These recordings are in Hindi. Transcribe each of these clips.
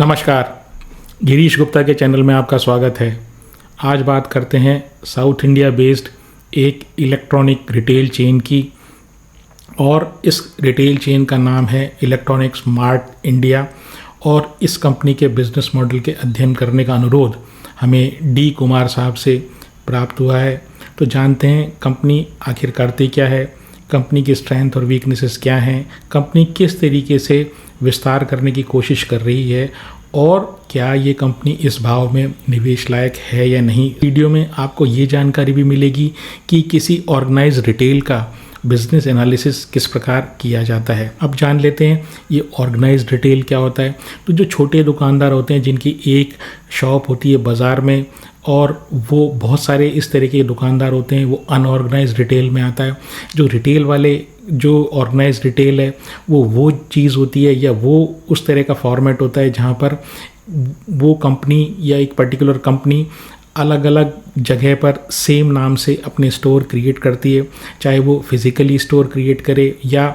नमस्कार, गिरीश गुप्ता के चैनल में आपका स्वागत है। आज बात करते हैं साउथ इंडिया बेस्ड एक इलेक्ट्रॉनिक रिटेल चेन की, और इस रिटेल चेन का नाम है इलेक्ट्रॉनिक स्मार्ट इंडिया। और इस कंपनी के बिजनेस मॉडल के अध्ययन करने का अनुरोध हमें डी कुमार साहब से प्राप्त हुआ है। तो जानते हैं कंपनी आखिर करती क्या है, कंपनी की स्ट्रेंथ और वीकनेसेस क्या हैं, कंपनी किस तरीके से विस्तार करने की कोशिश कर रही है, और क्या ये कंपनी इस भाव में निवेश लायक है या नहीं। वीडियो में आपको ये जानकारी भी मिलेगी कि किसी ऑर्गेनाइज रिटेल का बिजनेस एनालिसिस किस प्रकार किया जाता है। अब जान लेते हैं ये ऑर्गेनाइज रिटेल क्या होता है। तो जो छोटे दुकानदार होते हैं जिनकी एक शॉप होती है बाज़ार में, और वो बहुत सारे इस तरह के दुकानदार होते हैं, वो अनऑर्गेनाइज रिटेल में आता है। जो रिटेल वाले जो ऑर्गेनाइज रिटेल है वो चीज़ होती है, या वो उस तरह का फॉर्मेट होता है जहाँ पर वो कंपनी या एक पर्टिकुलर कंपनी अलग अलग जगह पर सेम नाम से अपने स्टोर क्रिएट करती है, चाहे वो फिज़िकली स्टोर क्रिएट करे या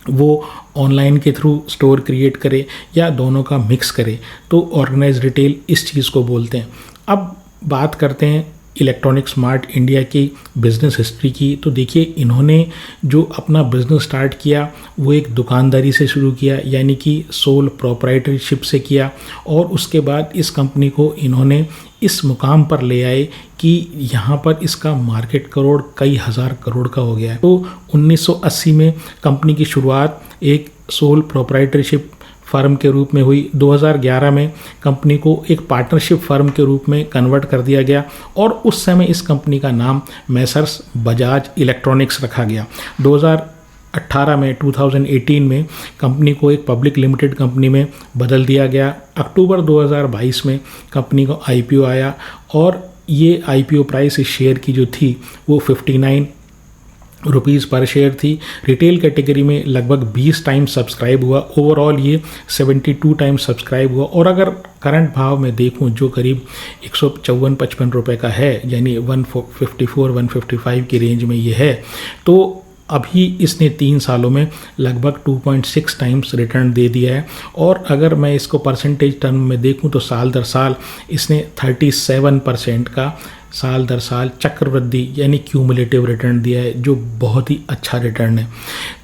वो ऑनलाइन के थ्रू स्टोर क्रिएट करे, या दोनों का मिक्स करे। तो ऑर्गेनाइज रिटेल इस चीज़ को बोलते हैं। अब बात करते हैं इलेक्ट्रॉनिक स्मार्ट इंडिया की बिज़नेस हिस्ट्री की। तो देखिए, इन्होंने जो अपना बिज़नेस स्टार्ट किया वो एक दुकानदारी से शुरू किया, यानी कि सोल प्रोप्राइटरशिप से किया, और उसके बाद इस कंपनी को इन्होंने इस मुकाम पर ले आए कि यहाँ पर इसका मार्केट करोड़ कई हज़ार करोड़ का हो गया है। तो 1980 में कंपनी की शुरुआत एक सोल प्रोप्राइटरशिप फर्म के रूप में हुई। 2011 में कंपनी को एक पार्टनरशिप फर्म के रूप में कन्वर्ट कर दिया गया, और उस समय इस कंपनी का नाम मैसर्स बजाज इलेक्ट्रॉनिक्स रखा गया। 2018 में कंपनी को एक पब्लिक लिमिटेड कंपनी में बदल दिया गया। अक्टूबर 2022 में कंपनी को आईपीओ आया, और ये आईपीओ प्राइस इस शेयर की जो थी वो 59 रुपीज़ पर शेयर थी। रिटेल कैटेगरी में लगभग 20 टाइम्स सब्सक्राइब हुआ। ओवरऑल ये 72 टाइम्स सब्सक्राइब हुआ, और अगर करंट भाव में देखूं जो करीब 154-55 रुपये का है, यानी 154-155 की रेंज में ये है, तो अभी इसने 3 सालों में लगभग 2.6 टाइम्स रिटर्न दे दिया है। और अगर मैं इसको परसेंटेज टर्म में देखूं तो साल दर साल इसने 37% का साल दर साल चक्रवृद्धि यानी क्यूमुलेटिव रिटर्न दिया है, जो बहुत ही अच्छा रिटर्न है।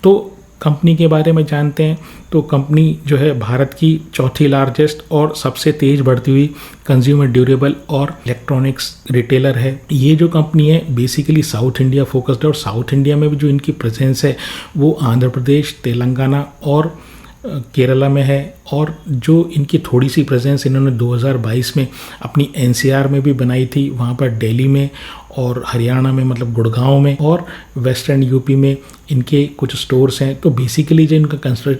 तो कंपनी के बारे में जानते हैं। तो कंपनी जो है भारत की चौथी लार्जेस्ट और सबसे तेज़ बढ़ती हुई कंज्यूमर ड्यूरेबल और इलेक्ट्रॉनिक्स रिटेलर है। ये जो कंपनी है बेसिकली साउथ इंडिया फोकस्ड है, और साउथ इंडिया में भी जो इनकी प्रेजेंस है वो आंध्र प्रदेश, तेलंगाना और केरला में है। और जो इनकी थोड़ी सी प्रेजेंस इन्होंने 2022 में अपनी एनसीआर में भी बनाई थी, वहाँ पर दिल्ली में और हरियाणा में, मतलब गुड़गांव में, और वेस्टर्न यूपी में इनके कुछ स्टोर्स हैं। तो बेसिकली जो इनका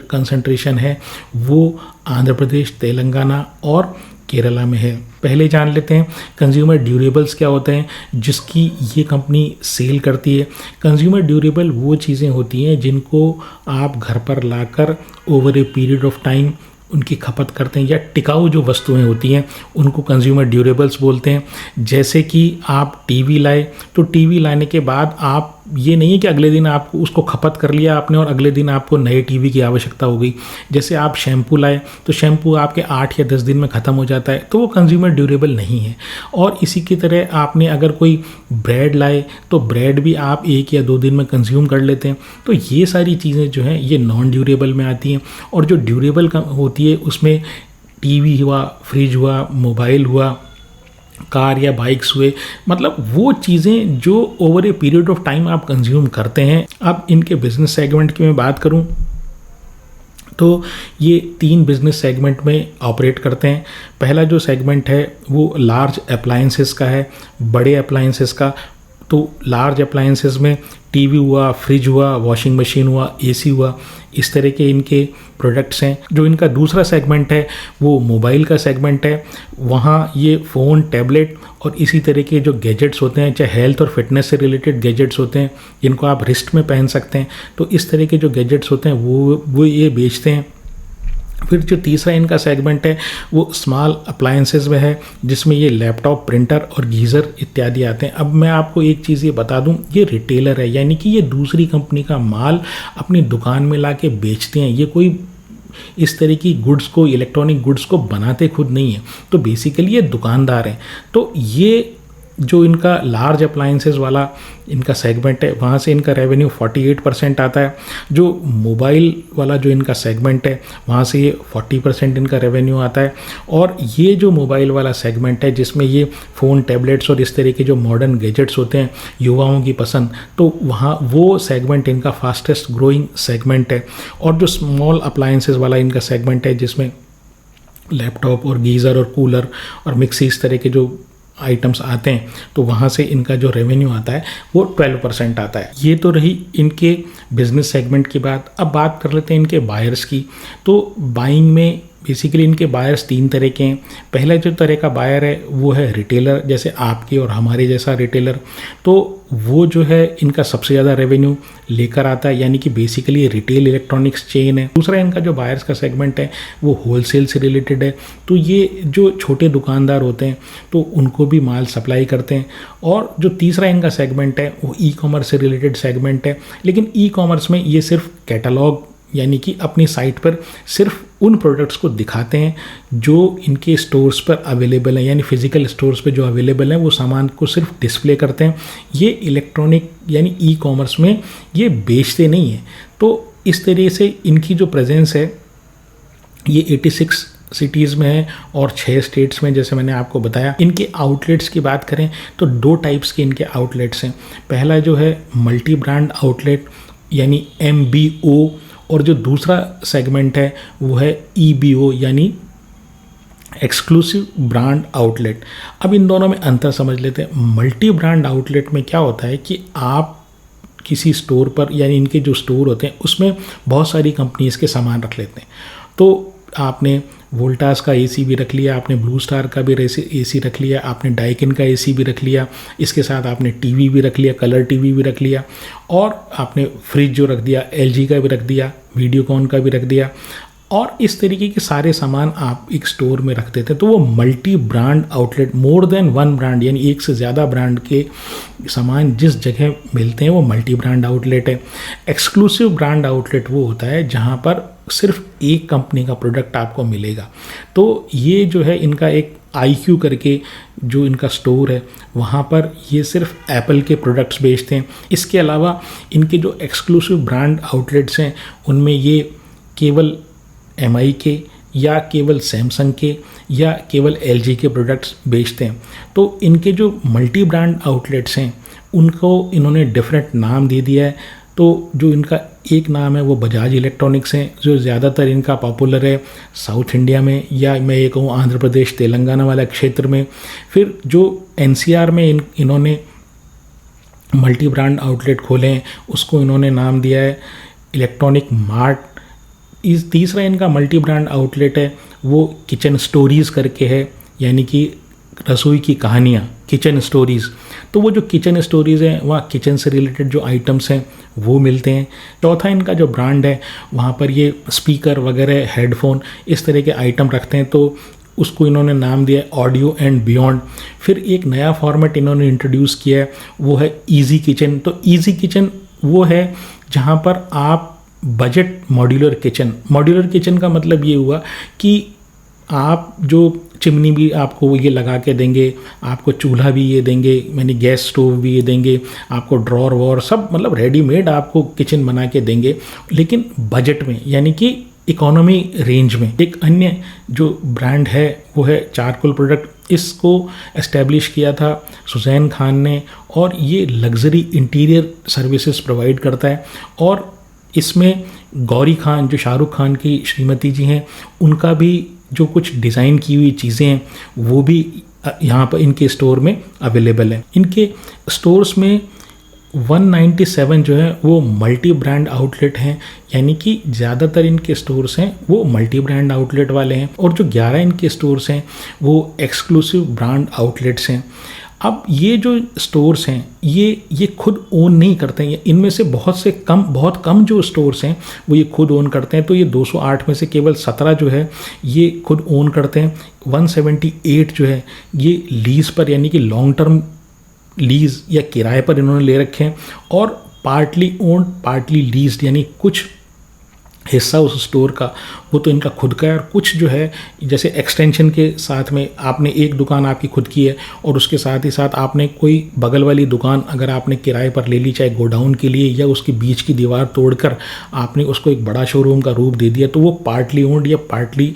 कंसंट्रेशन है वो आंध्र प्रदेश, तेलंगाना और केरला में है। पहले जान लेते हैं कंज्यूमर ड्यूरेबल्स क्या होते हैं जिसकी ये कंपनी सेल करती है। कंज्यूमर ड्यूरेबल वो चीज़ें होती हैं जिनको आप घर पर लाकर over a period of time उनकी खपत करते हैं, या टिकाऊ जो वस्तुएं होती हैं उनको कंज्यूमर ड्यूरेबल्स बोलते हैं। जैसे कि आप टीवी लाए, तो टीवी लाने के बाद आप ये नहीं है कि अगले दिन आपको उसको खपत कर लिया आपने और अगले दिन आपको नए टीवी की आवश्यकता हो गई। जैसे आप शैम्पू लाए, तो शैम्पू आपके 8 या 10 दिन में ख़त्म हो जाता है, तो वो कंज्यूमर ड्यूरेबल नहीं है। और इसी की तरह आपने अगर कोई ब्रेड लाए, तो ब्रेड भी आप 1 या 2 दिन में कंज्यूम कर लेते हैं। तो ये सारी चीज़ें जो हैं ये नॉन ड्यूरेबल में आती हैं। और जो ड्यूरेबल होती है उसमें टीवी हुआ, फ्रिज हुआ, मोबाइल हुआ, कार या बाइक्स हुए, मतलब वो चीज़ें जो over a period of time आप कंज्यूम करते हैं। अब इनके बिजनेस सेगमेंट की मैं बात करूं तो ये 3 बिजनेस सेगमेंट में ऑपरेट करते हैं। पहला जो सेगमेंट है वो लार्ज अप्लायंसेस का है, बड़े अप्लायंसेस का। तो लार्ज अप्लायंसेस में टीवी हुआ, फ्रिज हुआ, वॉशिंग मशीन हुआ, एसी हुआ, इस तरह के इनके प्रोडक्ट्स हैं। जो इनका दूसरा सेगमेंट है वो मोबाइल का सेगमेंट है। वहाँ ये फ़ोन, टैबलेट और इसी तरह के जो गैजेट्स होते हैं, चाहे हेल्थ और फिटनेस से रिलेटेड गैजेट्स होते हैं जिनको आप रिस्ट में पहन सकते हैं, तो इस तरह के जो गैजेट्स होते हैं वो ये बेचते हैं। फिर जो तीसरा इनका सेगमेंट है वो स्मॉल अप्लायंसेस में है, जिसमें ये लैपटॉप, प्रिंटर और गीज़र इत्यादि आते हैं। अब मैं आपको एक चीज़ ये बता दूं, ये रिटेलर है, यानी कि ये दूसरी कंपनी का माल अपनी दुकान में ला के बेचते हैं। ये कोई इस तरह की गुड्स को, इलेक्ट्रॉनिक गुड्स को बनाते खुद नहीं है, तो बेसिकली ये दुकानदार हैं। तो ये जो इनका लार्ज अप्लायंसेस वाला इनका सेगमेंट है, वहाँ से इनका रेवेन्यू 48% आता है। जो मोबाइल वाला जो इनका सेगमेंट है, वहाँ से ये 40% इनका रेवेन्यू आता है। और ये जो मोबाइल वाला सेगमेंट है, जिसमें ये फ़ोन, टैबलेट्स और इस तरह के जो मॉडर्न गैजेट्स होते हैं युवाओं की पसंद, तो वहाँ वो सेगमेंट इनका फास्टेस्ट ग्रोइंग सेगमेंट है। और जो स्मॉल अप्लायंसेस वाला इनका सेगमेंट है, जिसमें लैपटॉप और गीज़र और कूलर और मिक्सी इस तरह के जो आइटम्स आते हैं, तो वहाँ से इनका जो रेवेन्यू आता है वो 12% आता है। ये तो रही इनके बिजनेस सेगमेंट की बात। अब बात कर लेते हैं इनके बायर्स की। तो बाइंग में बेसिकली इनके बायर्स 3 तरह के हैं। पहला जो तरह का बायर है वो है रिटेलर, जैसे आपके और हमारे जैसा रिटेलर। तो वो जो है इनका सबसे ज़्यादा रेवेन्यू लेकर आता है, यानी कि बेसिकली रिटेल इलेक्ट्रॉनिक्स चेन है। दूसरा इनका जो बायर्स का सेगमेंट है वो होलसेल से रिलेटेड है। तो ये जो छोटे दुकानदार होते हैं तो उनको भी माल सप्लाई करते हैं। और जो तीसरा इनका सेगमेंट है वो ई कॉमर्स से रिलेटेड सेगमेंट है। लेकिन ई कॉमर्स में ये सिर्फ कैटलॉग, यानी कि अपनी साइट पर सिर्फ उन प्रोडक्ट्स को दिखाते हैं जो इनके स्टोर्स पर अवेलेबल हैं, यानी फिजिकल स्टोर्स पे जो अवेलेबल हैं वो सामान को सिर्फ डिस्प्ले करते हैं। ये इलेक्ट्रॉनिक यानी ई कॉमर्स में ये बेचते नहीं हैं। तो इस तरह से इनकी जो प्रेजेंस है ये 86 सिटीज़ में है और 6 स्टेट्स में, जैसे मैंने आपको बताया। इनके आउटलेट्स की बात करें तो 2 टाइप्स के इनके आउटलेट्स हैं। पहला जो है मल्टी ब्रांड आउटलेट यानी MBO, और जो दूसरा सेगमेंट है वो है EBO यानी एक्सक्लूसिव ब्रांड आउटलेट। अब इन दोनों में अंतर समझ लेते हैं। मल्टी ब्रांड आउटलेट में क्या होता है कि आप किसी स्टोर पर, यानी इनके जो स्टोर होते हैं उसमें बहुत सारी कंपनीज के सामान रख लेते हैं। तो आपने वोल्टास का AC भी रख लिया, आपने ब्लू स्टार का भी AC रख लिया, आपने डाइकिन का AC भी रख लिया, इसके साथ आपने टीवी भी रख लिया, कलर टीवी भी रख लिया, और आपने फ्रिज जो रख दिया LG का भी रख दिया, वीडियोकॉन का भी रख दिया। और इस तरीके के सारे सामान आप एक स्टोर में रख देते हैं। तो वो multi brand outlet, more than one brand यानी एक से ज़्यादा ब्रांड के सामान जिस जगह मिलते हैं वो मल्टी ब्रांड आउटलेट है। एक्सक्लूसिव ब्रांड आउटलेट वो होता है जहाँ पर सिर्फ एक कंपनी का प्रोडक्ट आपको मिलेगा। तो ये जो है इनका एक IQ करके जो इनका स्टोर है, वहाँ पर ये सिर्फ एप्पल के प्रोडक्ट्स बेचते हैं। इसके अलावा इनके जो एक्सक्लूसिव ब्रांड आउटलेट्स हैं उनमें ये केवल MI के या केवल सैमसंग के या केवल LG के प्रोडक्ट्स बेचते हैं। तो इनके जो मल्टी ब्रांड आउटलेट्स हैं उनको इन्होंने डिफरेंट नाम दे दिया है। तो जो इनका एक नाम है वो बजाज इलेक्ट्रॉनिक्स है, जो ज़्यादातर इनका पॉपुलर है साउथ इंडिया में, या मैं ये कहूँ आंध्र प्रदेश तेलंगाना वाला क्षेत्र में। फिर जो NCR में इन्होंने मल्टी ब्रांड आउटलेट खोले हैं उसको इन्होंने नाम दिया है इलेक्ट्रॉनिक मार्ट। इस तीसरा इनका मल्टी ब्रांड आउटलेट है वो किचन स्टोरीज़ करके है, यानी कि रसोई की कहानियाँ, किचन स्टोरीज़। तो वो जो किचन स्टोरीज़ हैं वहाँ किचन से रिलेटेड जो आइटम्स हैं वो मिलते हैं। चौथा इनका जो ब्रांड है वहाँ पर ये स्पीकर वगैरह, हेडफोन, इस तरह के आइटम रखते हैं। तो उसको इन्होंने नाम दिया है ऑडियो एंड बियॉन्ड। फिर एक नया फॉर्मेट इन्होंने इंट्रोड्यूस किया है वो है ईजी किचन। तो ईजी किचन वो है जहाँ पर आप बजट मॉड्यूलर किचन का मतलब ये हुआ कि आप जो चिमनी भी आपको ये लगा के देंगे, आपको चूल्हा भी ये देंगे, यानी गैस स्टोव भी ये देंगे, आपको ड्रॉर वॉर सब मतलब रेडीमेड आपको किचन बना के देंगे, लेकिन बजट में, यानी कि इकोनॉमी रेंज में। एक अन्य जो ब्रांड है वो है चारकोल प्रोडक्ट। इसको एस्टेब्लिश किया था सुजैन खान ने और ये लग्जरी इंटीरियर सर्विसेज प्रोवाइड करता है। और इसमें गौरी खान जो शाहरुख खान की श्रीमती जी हैं उनका भी जो कुछ डिज़ाइन की हुई चीज़ें हैं वो भी यहाँ पर इनके स्टोर में अवेलेबल है। इनके स्टोर्स में 197 जो है वो मल्टी ब्रांड आउटलेट हैं, यानी कि ज़्यादातर इनके स्टोर्स हैं वो मल्टी ब्रांड आउटलेट वाले हैं, और जो 11 इनके स्टोर्स हैं वो एक्सक्लूसिव ब्रांड आउटलेट्स हैं। अब ये जो स्टोर्स हैं ये खुद ओन नहीं करते हैं। इनमें से बहुत कम जो स्टोर्स हैं वो ये खुद ओन करते हैं। तो ये 208 में से केवल 17 जो है ये खुद ओन करते हैं। 178 जो है ये लीज़ पर, यानी कि लॉन्ग टर्म लीज़ या किराए पर इन्होंने ले रखे हैं। और पार्टली ओन्ड पार्टली लीज्ड, यानी कुछ हिस्सा उस स्टोर का वो तो इनका खुद का है, और कुछ जो है जैसे एक्सटेंशन के साथ में आपने एक दुकान आपकी खुद की है और उसके साथ ही साथ आपने कोई बगल वाली दुकान अगर आपने किराए पर ले ली, चाहे गोडाउन के लिए, या उसकी बीच की दीवार तोड़कर आपने उसको एक बड़ा शोरूम का रूप दे दिया, तो वो पार्टली ओन्ड या पार्टली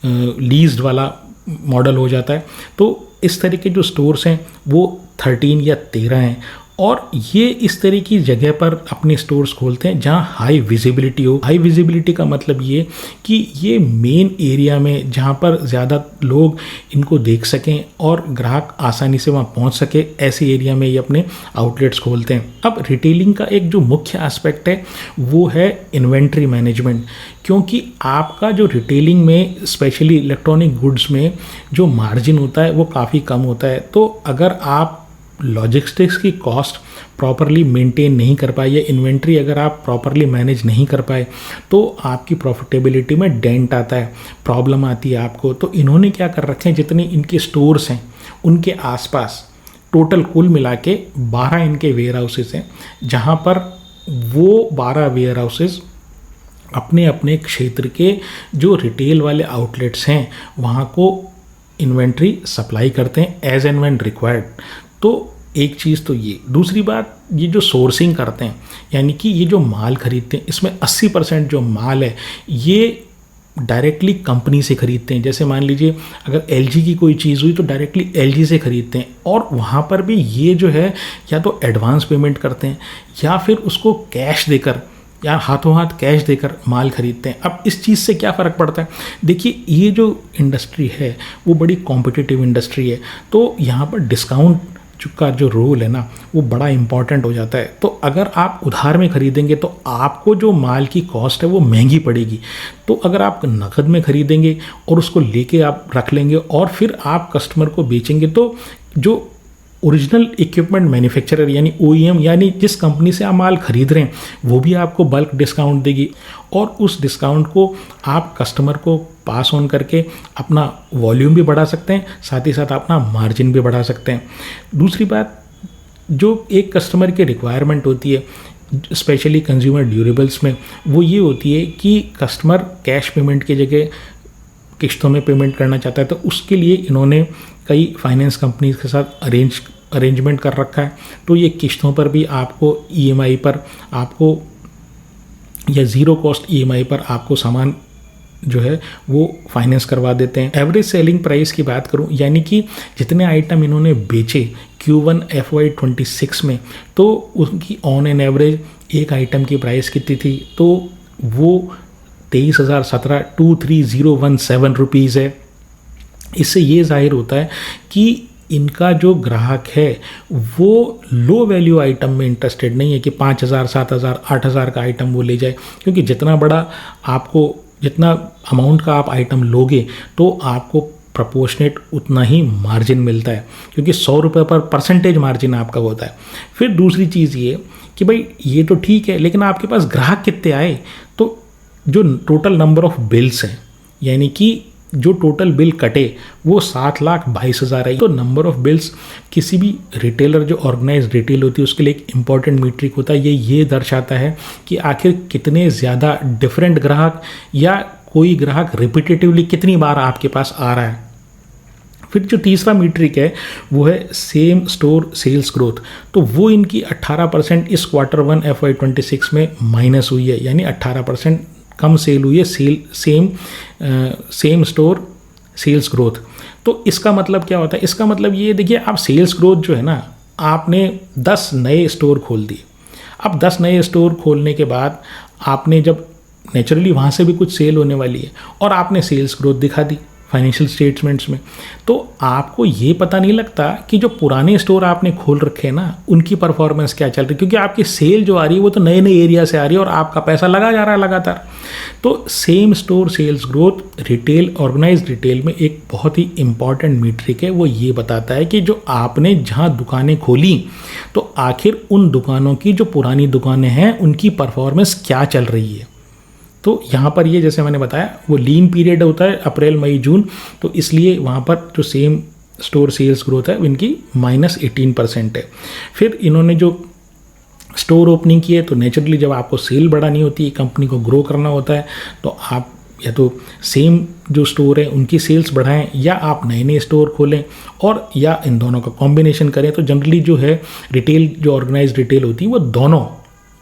लीज्ड वाला मॉडल हो जाता है। तो इस तरह के जो स्टोर्स हैं वो 13 या 13 हैं, और ये इस तरह की जगह पर अपने स्टोर्स खोलते हैं जहाँ हाई विजिबिलिटी हो। हाई विजिबिलिटी का मतलब ये कि ये मेन एरिया में जहाँ पर ज़्यादा लोग इनको देख सकें और ग्राहक आसानी से वहाँ पहुँच सके, ऐसे एरिया में ये अपने आउटलेट्स खोलते हैं। अब रिटेलिंग का एक जो मुख्य एस्पेक्ट है वो है इन्वेंट्री मैनेजमेंट, क्योंकि आपका जो रिटेलिंग में स्पेशली इलेक्ट्रॉनिक गुड्स में जो मार्जिन होता है वो काफ़ी कम होता है। तो अगर आप लॉजिस्टिक्स की कॉस्ट प्रॉपरली मेंटेन नहीं कर पाए या इन्वेंट्री अगर आप प्रॉपरली मैनेज नहीं कर पाए तो आपकी प्रॉफिटेबिलिटी में डेंट आता है, प्रॉब्लम आती है आपको। तो इन्होंने क्या कर रखे हैं, जितने इनके स्टोर्स हैं उनके आसपास टोटल कुल मिला के 12 इनके वेयर हाउसेस हैं, जहाँ पर वो 12 वेयर हाउसेस अपने अपने क्षेत्र के जो रिटेल वाले आउटलेट्स हैं वहाँ को इन्वेंट्री सप्लाई करते हैं एज एंड व्हेन रिक्वायर्ड। तो एक चीज़ तो ये, दूसरी बात ये जो सोर्सिंग करते हैं, यानी कि ये जो माल खरीदते हैं इसमें 80% जो माल है ये डायरेक्टली कंपनी से खरीदते हैं। जैसे मान लीजिए अगर एलजी की कोई चीज़ हुई तो डायरेक्टली एलजी से खरीदते हैं, और वहाँ पर भी ये जो है या तो एडवांस पेमेंट करते हैं या फिर उसको कैश देकर या हाथों हाथ कैश देकर माल खरीदते हैं। अब इस चीज़ से क्या फ़र्क पड़ता है, देखिए ये जो इंडस्ट्री है वो बड़ी कॉम्पिटिटिव इंडस्ट्री है, तो यहाँ पर डिस्काउंट का जो रोल है ना वो बड़ा इंपॉर्टेंट हो जाता है। तो अगर आप उधार में खरीदेंगे तो आपको जो माल की कॉस्ट है वो महंगी पड़ेगी। तो अगर आप नकद में खरीदेंगे और उसको लेके आप रख लेंगे और फिर आप कस्टमर को बेचेंगे, तो जो ओरिजिनल इक्विपमेंट मैन्युफैक्चरर यानी OEM यानी जिस कंपनी से आप माल खरीद रहे हैं वो भी आपको बल्क डिस्काउंट देगी, और उस डिस्काउंट को आप कस्टमर को पास ऑन करके अपना वॉल्यूम भी बढ़ा सकते हैं, साथ ही साथ अपना मार्जिन भी बढ़ा सकते हैं। दूसरी बात, जो एक कस्टमर की रिक्वायरमेंट होती है स्पेशली कंज्यूमर ड्यूरेबल्स में, वो ये होती है कि कस्टमर कैश पेमेंट की जगह किश्तों में पेमेंट करना चाहता है। तो उसके लिए इन्होंने कई फाइनेंस कंपनीज के साथ अरेंजमेंट कर रखा है। तो ये किश्तों पर भी आपको EMI पर आपको या ज़ीरो कॉस्ट EMI पर आपको सामान जो है वो फाइनेंस करवा देते हैं। एवरेज सेलिंग प्राइस की बात करूं, यानी कि जितने आइटम इन्होंने बेचे Q1 FY26 में, तो उनकी ऑन एन एवरेज एक आइटम की प्राइस कितनी थी, तो वो 23,017 रुपीज़ है। इससे ये जाहिर होता है कि इनका जो ग्राहक है वो लो वैल्यू आइटम में इंटरेस्टेड नहीं है कि 5,000, 7,000, 8,000 का आइटम वो ले जाए, क्योंकि जितना अमाउंट का आप आइटम लोगे तो आपको प्रपोर्शनेट उतना ही मार्जिन मिलता है, क्योंकि 100 रुपये पर परसेंटेज मार्जिन आपका होता है। फिर दूसरी चीज़ ये कि भाई ये तो ठीक है, लेकिन आपके पास ग्राहक कितने आए, तो जो टोटल नंबर ऑफ बिल्स हैं, यानी कि जो टोटल बिल कटे वो 7,22,000 है। तो नंबर ऑफ बिल्स किसी भी रिटेलर जो ऑर्गेनाइज्ड रिटेल होती है उसके लिए एक इम्पॉर्टेंट मीट्रिक होता है। ये दर्शाता है कि आखिर कितने ज़्यादा डिफरेंट ग्राहक या कोई ग्राहक रिपीटेटिवली कितनी बार आपके पास आ रहा है। फिर जो तीसरा मीट्रिक है वो है सेम स्टोर सेल्स ग्रोथ। तो वो इनकी 18% इस Q1 FY26 में माइनस हुई है, यानी 18% कम सेल हुई है सेम स्टोर सेल्स ग्रोथ। तो इसका मतलब क्या होता है, इसका मतलब ये देखिए, आप सेल्स ग्रोथ जो है ना, आपने 10 नए स्टोर खोल दिए। अब 10 नए स्टोर खोलने के बाद आपने जब नेचुरली वहाँ से भी कुछ सेल होने वाली है और आपने सेल्स ग्रोथ दिखा दी फाइनेंशियल स्टेटमेंट्स में, तो आपको ये पता नहीं लगता कि जो पुराने स्टोर आपने खोल रखे हैं ना उनकी परफॉर्मेंस क्या चल रही है, क्योंकि आपकी सेल जो आ रही है वो तो नए नए एरिया से आ रही है और आपका पैसा लगा जा रहा है लगातार। तो same store sales growth retail organised retail में एक बहुत ही इंपॉर्टेंट मीट्रिक है। वो ये बताता है कि जो आपने जहाँ दुकानें खोली तो आखिर उन दुकानों की जो पुरानी दुकानें हैं उनकी परफॉर्मेंस क्या चल रही है। तो यहाँ पर ये जैसे मैंने बताया वो लीन पीरियड होता है अप्रैल मई जून, तो इसलिए वहाँ पर जो सेम स्टोर सेल्स ग्रोथ है इनकी -18% है। फिर इन्होंने जो स्टोर ओपनिंग की है तो नेचुरली जब आपको सेल बढ़ानी होती है, कंपनी को ग्रो करना होता है, तो आप या तो सेम जो स्टोर है उनकी सेल्स बढ़ाएं या आप नए नए स्टोर खोलें, और या इन दोनों का कॉम्बिनेशन करें। तो जनरली जो है रिटेल, जो ऑर्गेनाइज्ड रिटेल होती है वो दोनों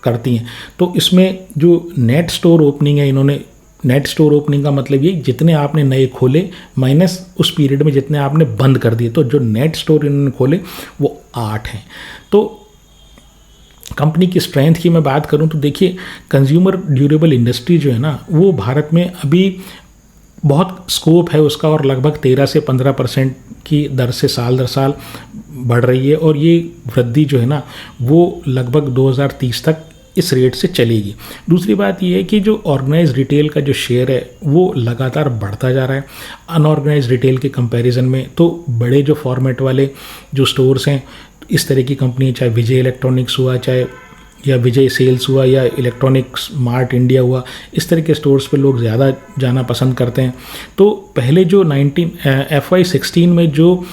करती हैं। तो इसमें जो नेट स्टोर ओपनिंग है, इन्होंने नेट स्टोर ओपनिंग का मतलब ये जितने आपने नए खोले माइनस उस पीरियड में जितने आपने बंद कर दिए, तो जो नेट स्टोर इन्होंने खोले वो 8 हैं। तो कंपनी की स्ट्रेंथ की मैं बात करूं तो देखिए, कंज्यूमर ड्यूरेबल इंडस्ट्री जो है ना, वो भारत में अभी बहुत स्कोप है उसका, और लगभग 13 से 15% की दर से साल दर साल बढ़ रही है, और ये वृद्धि जो है ना वो लगभग 2030 तक इस रेट से चलेगी। दूसरी बात ये है कि जो ऑर्गेनाइज रिटेल का जो शेयर है वो लगातार बढ़ता जा रहा है अनऑर्गेनाइज रिटेल के कंपैरिजन में। तो बड़े जो फॉर्मेट वाले जो स्टोर्स हैं, इस तरह की कंपनी, चाहे विजय इलेक्ट्रॉनिक्स हुआ, चाहे या विजय सेल्स हुआ, या इलेक्ट्रॉनिक्स मार्ट इंडिया हुआ, इस तरह के स्टोर्स पे लोग ज़्यादा जाना पसंद करते हैं। तो पहले जो FY16 में जो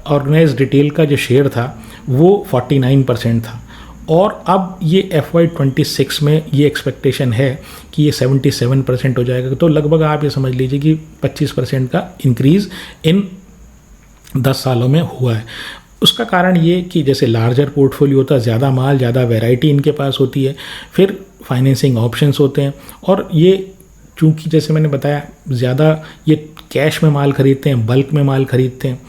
ऑर्गेनाइज रिटेल का जो शेयर था वो 49% था, और अब ये FY26 में ये एक्सपेक्टेशन है कि ये 77% हो जाएगा। तो लगभग आप ये समझ लीजिए कि 25% का इंक्रीज़ इन 10 सालों में हुआ है। उसका कारण ये कि जैसे लार्जर पोर्टफोलियो होता है, ज़्यादा माल, ज़्यादा वैरायटी इनके पास होती है, फिर फाइनेंसिंग ऑप्शंस होते हैं, और ये चूँकि जैसे मैंने बताया ज़्यादा ये कैश में माल खरीदते हैं, बल्क में माल खरीदते हैं,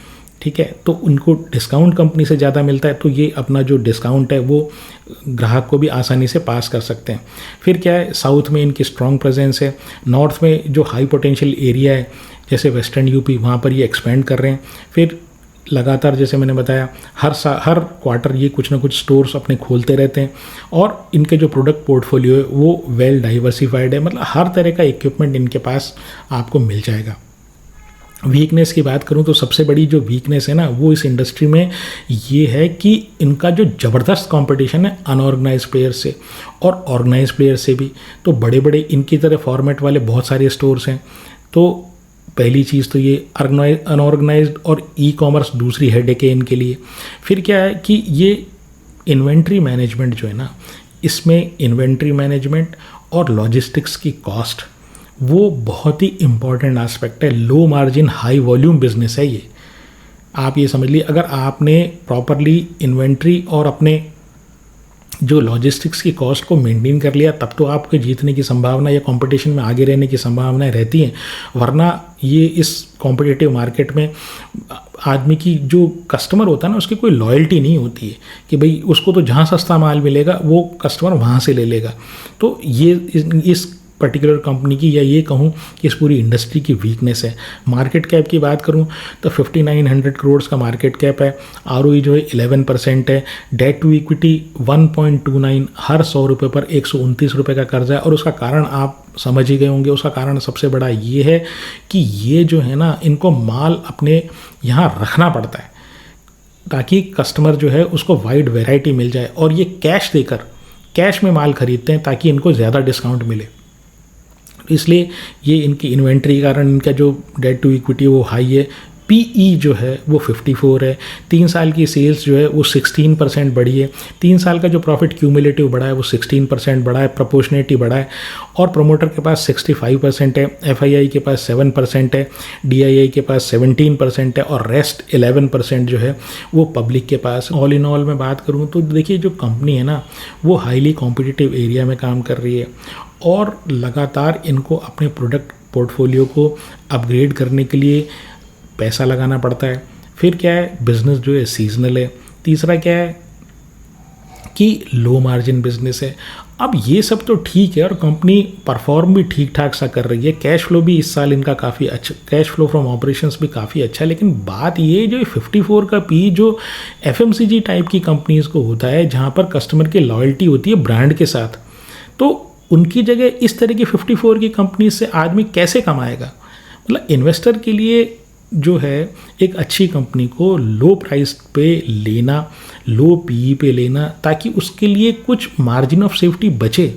ठीक है, तो उनको डिस्काउंट कंपनी से ज़्यादा मिलता है, तो ये अपना जो डिस्काउंट है वो ग्राहक को भी आसानी से पास कर सकते हैं। फिर क्या है, साउथ में इनकी स्ट्रॉन्ग प्रेजेंस है, नॉर्थ में जो हाई पोटेंशियल एरिया है जैसे वेस्टर्न यूपी, वहाँ पर ये एक्सपेंड कर रहे हैं। फिर लगातार जैसे मैंने बताया हर क्वार्टर ये कुछ ना कुछ स्टोर्स अपने खोलते रहते हैं, और इनके जो प्रोडक्ट पोर्टफोलियो है वो वेल डाइवर्सिफाइड है, मतलब हर तरह का इक्विपमेंट इनके पास आपको मिल जाएगा। वीकनेस की बात करूं तो सबसे बड़ी जो वीकनेस है ना वो इस इंडस्ट्री में ये है कि इनका जो ज़बरदस्त कंपटीशन है अनऑर्गेनाइज प्लेयर से और ऑर्गेनाइज प्लेयर से भी। तो बड़े बड़े इनकी तरह फॉर्मेट वाले बहुत सारे स्टोर्स हैं। तो पहली चीज़ तो ये अनऑर्गेनाइज्ड और ई कॉमर्स दूसरी हेडेक है इनके लिए। फिर क्या है कि ये इन्वेंट्री मैनेजमेंट जो है ना, इसमें इन्वेंट्री मैनेजमेंट और लॉजिस्टिक्स की कॉस्ट वो बहुत ही इम्पॉर्टेंट एस्पेक्ट है। Low margin high volume business है ये, आप ये समझ लीजिए। अगर आपने प्रॉपरली इन्वेंट्री और अपने जो लॉजिस्टिक्स की कॉस्ट को मेंटेन कर लिया, तब तो आपके जीतने की संभावना या कंपटीशन में आगे रहने की संभावनाएं रहती हैं। वरना ये इस कॉम्पिटिटिव मार्केट में आदमी की जो कस्टमर होता है ना, उसकी कोई लॉयल्टी नहीं होती है कि भाई उसको तो जहाँ सस्ता माल मिलेगा वो कस्टमर वहाँ से ले लेगा। तो ये इस पर्टिकुलर कंपनी की, या ये कहूँ कि इस पूरी इंडस्ट्री की वीकनेस है। मार्केट कैप की बात करूँ तो 5900 करोड़ का मार्केट कैप है, ROE जो है 11% है, डेट टू इक्विटी 1.29, हर 100 रुपये पर 129 रुपये का कर्जा है। और उसका कारण आप समझ ही गए होंगे, उसका कारण सबसे बड़ा ये है कि ये जो है ना, इनको माल अपने यहाँ रखना पड़ता है ताकि कस्टमर जो है उसको वाइड वैरायटी मिल जाए, और ये कैश देकर कैश में माल खरीदते हैं ताकि इनको ज़्यादा डिस्काउंट मिले। इसलिए ये इनकी इन्वेंट्री के कारण इनका जो डेट टू इक्विटी वो हाई है। PE जो है वो 54 है। 3 साल की सेल्स जो है वो 16% बढ़ी है। 3 साल का जो प्रॉफिट क्यूमुलेटिव बढ़ा है वो 16% बढ़ा है, प्रोपोर्शनेटी बढ़ा है। और प्रमोटर के पास 65% है, FII के पास 7% है, DII के पास 17% है, और रेस्ट 11% जो है वो पब्लिक के पास। ऑल इन ऑल मैं बात करूँ तो देखिए, जो कंपनी है ना वो हाईली कॉम्पिटिटिव एरिया में काम कर रही है, और लगातार इनको अपने प्रोडक्ट पोर्टफोलियो को अपग्रेड करने के लिए पैसा लगाना पड़ता है। फिर क्या है, बिज़नेस जो है सीजनल है। तीसरा क्या है कि लो मार्जिन बिजनेस है। अब ये सब तो ठीक है, और कंपनी परफॉर्म भी ठीक ठाक सा कर रही है। कैश फ्लो भी इस साल इनका काफ़ी अच्छा, कैश फ्लो फ्रॉम ऑपरेशंस भी काफ़ी अच्छा है। लेकिन बात ये जो 54 का PE जो FMCG टाइप की कंपनीज़ को होता है, जहाँ पर कस्टमर की लॉयल्टी होती है ब्रांड के साथ, तो उनकी जगह इस तरह की 54 की कंपनी से आदमी कैसे कमाएगा। मतलब इन्वेस्टर के लिए जो है एक अच्छी कंपनी को लो प्राइस पे लेना, लो PE पे लेना, ताकि उसके लिए कुछ मार्जिन ऑफ सेफ्टी बचे,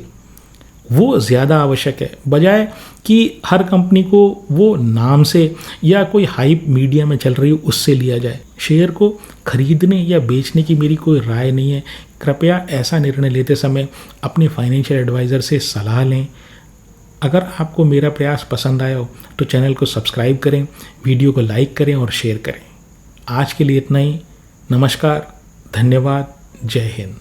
वो ज़्यादा आवश्यक है, बजाय कि हर कंपनी को वो नाम से या कोई हाइप मीडिया में चल रही हो उससे लिया जाए। शेयर को खरीदने या बेचने की मेरी कोई राय नहीं है। कृपया ऐसा निर्णय लेते समय अपने फाइनेंशियल एडवाइज़र से सलाह लें। अगर आपको मेरा प्रयास पसंद आया हो तो चैनल को सब्सक्राइब करें, वीडियो को लाइक करें और शेयर करें। आज के लिए इतना ही। नमस्कार, धन्यवाद, जय हिंद।